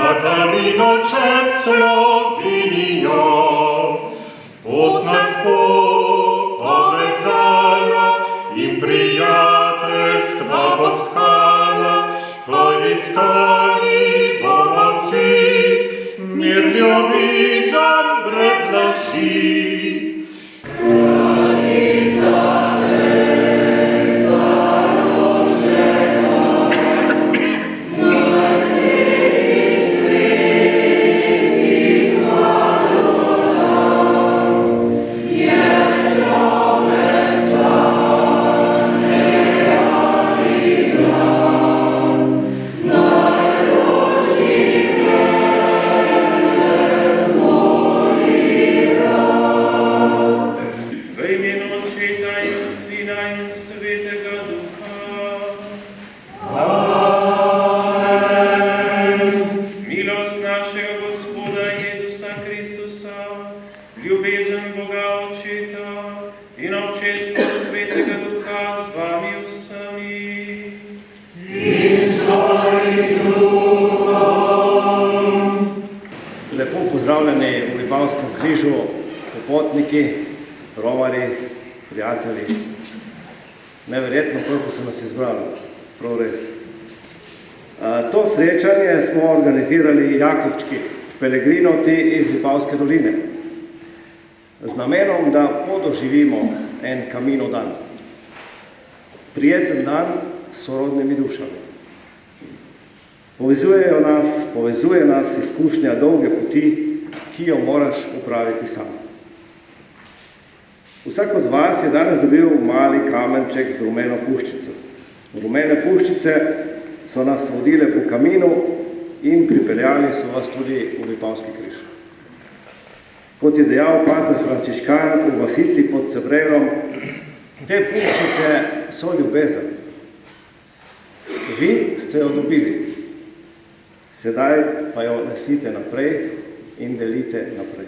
za Camino čez Slovenijo. Pot nas bo povezala in prijateljstva bo stkala, ko iskali bomo vsi mir, ljubezen brez laži. Ljubezen Boga Očeta in občestvo Svetega Duha z vami vsemi. In s tvojim duhom. Lepo pozdravljeni v Vipavskem križu, popotniki, romarji, prijatelji. Neverjetno, koliko se nas izbralo, prav res. To srečanje smo organizirali Jakobčki, pelegrinoti iz Vipavske doline, z namenom, da podoživimo en Camino dan. Prijeten dan s sorodnimi dušami. Povezuje nas izkušnja dolge poti, ki jo moraš upraviti sam. Vsak od vas je danes dobil mali kamenček z rumeno puščico. Rumene puščice so nas vodile po Caminu in pripeljali so vas tudi v Vipavski križ. Kot je dejal pater Frančiškan v vasici pod Cebrerom, te puščice so ljubezen. Vi ste jo dobili, sedaj pa jo nesite naprej in delite naprej.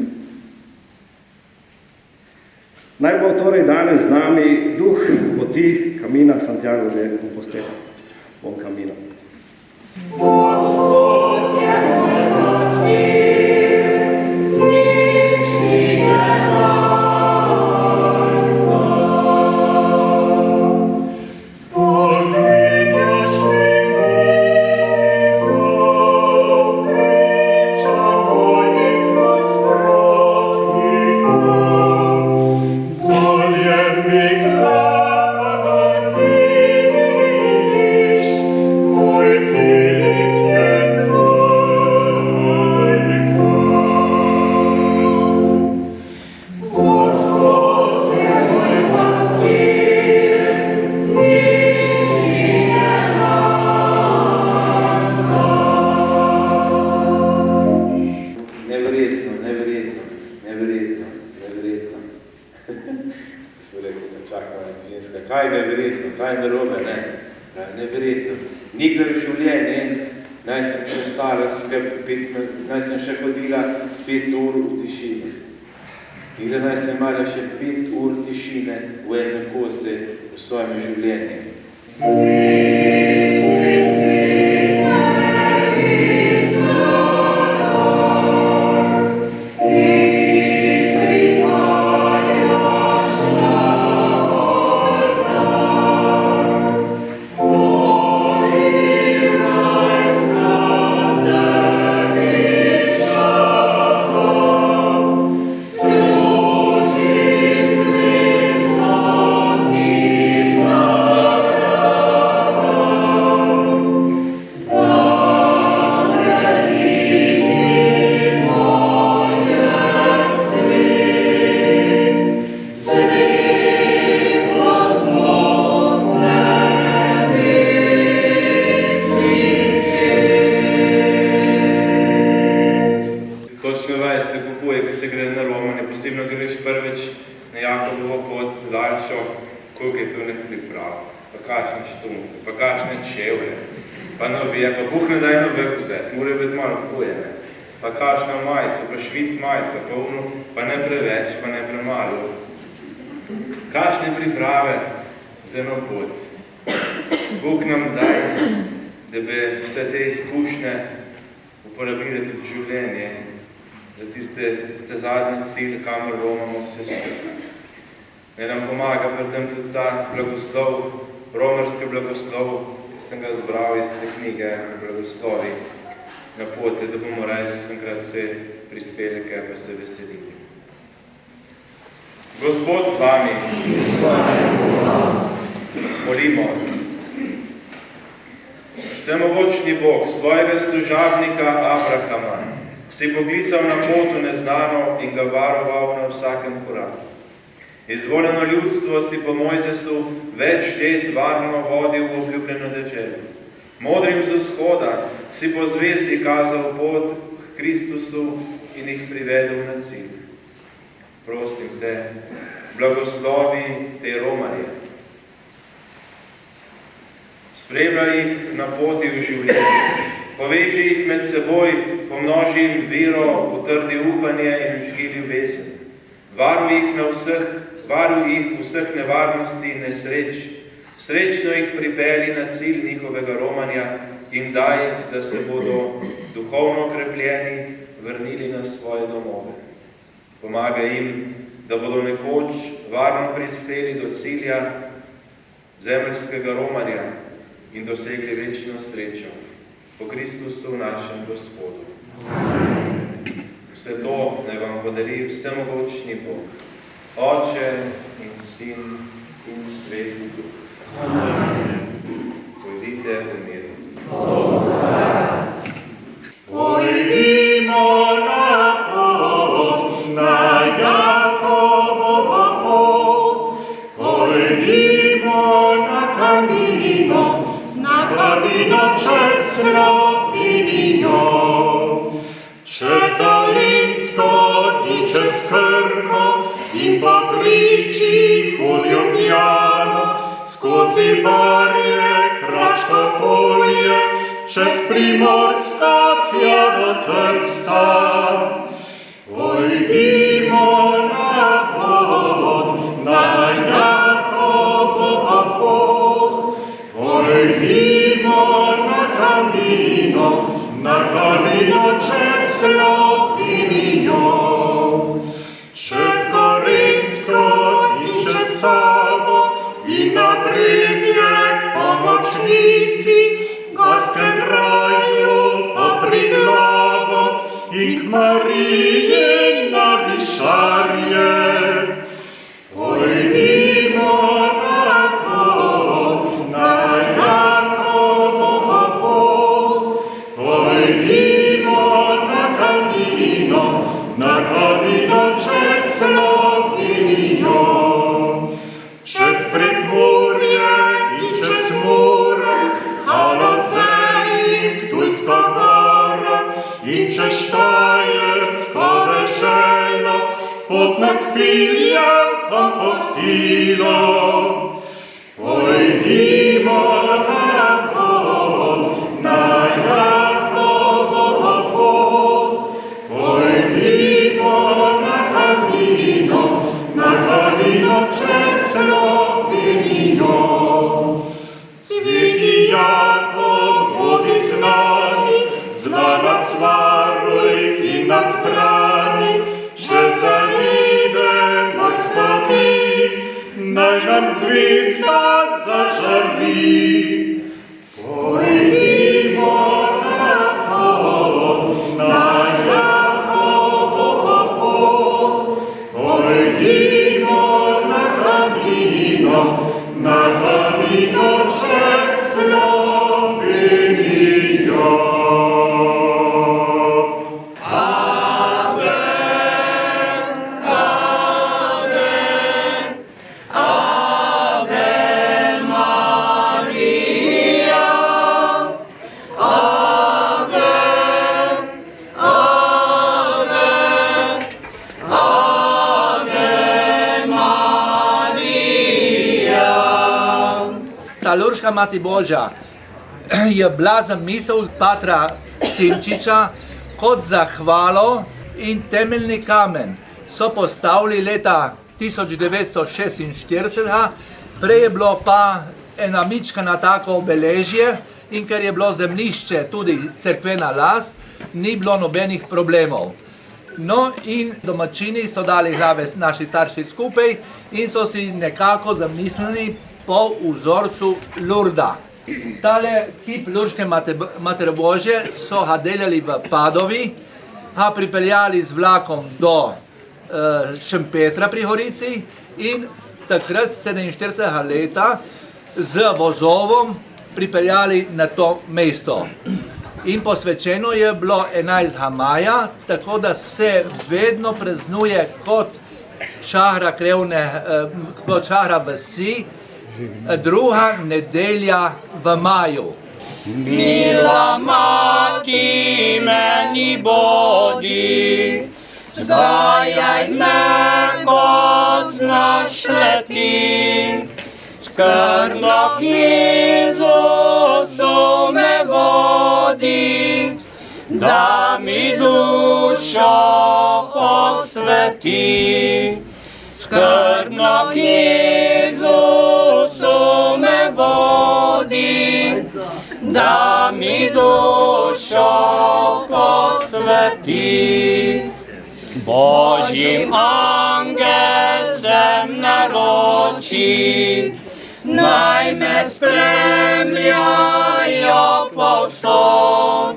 Naj bo torej danes z nami duh poti Camina Santiago de Compostela. Bon Camino. Kaj je neverjetno, kaj je narobe, ne? Neverjetno. Nikdar v življenje, naj sem še stara naj sem še hodila 5 ur v tišini. Nikdar naj sem imala še 5 ur tišine v enem kose v svojem življenju. Posebno greš prvič na Jakobovo pot daljšo, koliko je tu nek priprav, pa kakšne štumke, pa kakšne čevlje, pa novije, pa Bog ne daj nove vzeti, mora biti malo pojene, pa kakšna majica, pa švic majica, pa ono, pa ne preveč, pa ne premalo. Kakšne priprave za eno pot. Bog nam daj, da bi vse te izkušnje uporabiti v življenje za te zadnji cilj, kamor romamo vse skupaj. Ne nam pomaga pri tem tudi ta blagoslov, romarski blagoslov, ki sem ga zbral iz te knjige blagoslovi na poti, da bomo res enkrat vse prispeli, kaj pa se veseliti. Gospod z vami. Molimo. Vsemogočni Bog, svojega služabnika Abrahama, si poklical na pot v neznano in ga varoval na vsakem koraku. Izvoljeno ljudstvo si po Mojzesu več let varno vodil v obljubljeno deželo. Modrim z vzhoda si po zvezdi kazal pot k Kristusu in jih privedel na cilj. Prosim te, blagoslovi te romarje. Spremljaj jih na poti v življenje, poveži jih med seboj, pomnoži jim vero, utrdi upanje in vžgi ljubezen. Varuj jih vseh nevarnosti in nesreč, srečno jih pripelji na cilj njihovega romanja in daj, da se bodo duhovno okrepljeni vrnili na svoje domove. Pomagaj jim, da bodo nekoč varno prispeli do cilja zemeljskega romanja in dosegli večno srečo po Kristusu našem Gospodu. Vse to naj vam podari vsemogočni Bog, Oče in Sin in Sveti Duh. Pojdite v miru. Pojdimo na pot, na Jakobova pot, pojdimo na Camino čez Slovenjo, čez Dolinsko in čez Krko in po Griči v Ljubljano, skozi Barje, Kraško polje, čez Primorsko tja do Trsta. Pojdimo na pot, na Jakobova pot, pojdimo na Camino čez Slovenijo, čez Gorenjsko in čez Savo in na Brezje k Pomočnici, Gorskem kraju po Triglavu in k Mariji na Višarje. Pojdimo na pot, na Jakobova pot, pojdimo na Camino čez Slovenijo, čez Prekmurje in čez Muro, Halozej in Ptujsko goro in čez Štajersko deželo, pot nas pilja v Kompostilo. Pojdimo na pot, na Jakobova pot, pojdimo na Camino čez Slovenijo. Sveti Jakob, bodi z nami, nas varuj in nas brani, če zaidemo izpoti, naj nam zvezda zažari. Pojdimo na pot, na Jakobova pot, pojdimo na Camino čez Slovenijo. Ta Lurška Mati Božja je bila zamisel patra Simčiča kot zahvalo in temeljni kamen so postavili leta 1946, prej je bilo pa ena mičkana tako obeležje in ker je bilo zemljišče tudi cerkvena last, ni bilo nobenih problemov. No in domačini so dali glave naši starši skupaj in so si nekako zamislili po vzorcu Lurda. Tale kip Lurške Matere Božje so ga delali v Padovi, ga pripeljali z vlakom do Šempetra pri Gorici in takrat 47. leta z vozovom pripeljali na to mesto. In posvečeno je bilo 11. maja, tako da se vedno praznuje kot šahra krevne, kot šahra vasi, druga nedelja v maju. Mila mati meni bodi, vzgajaj me, kot znaš leti, skrbno k Jezusu me vodi, da mi dušo posveti. Skrbno k Jezusu me vodi, da mi dušo posveti. Božji angel sem naroči, naj me spremljajo povsod.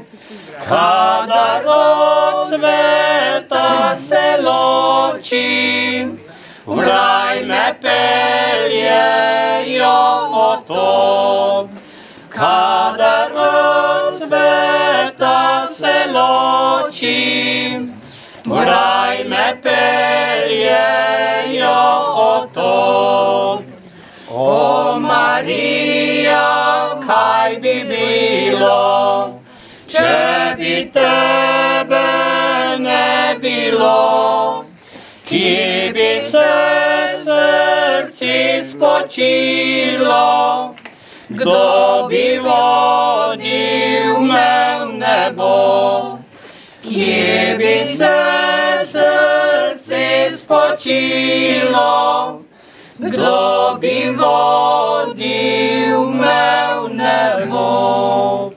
Kadar od sveta se ločim, v raj me peljejo otok. Kadar od sveta se ločim, v raj me peljejo otok. O Marija, kaj bi bilo, če bi tebe ne bilo? Kje bi se srci spočilo, kdo bi vodil me v nebo? Kje bi se srci spočilo, kdo bi vodil me v nebo?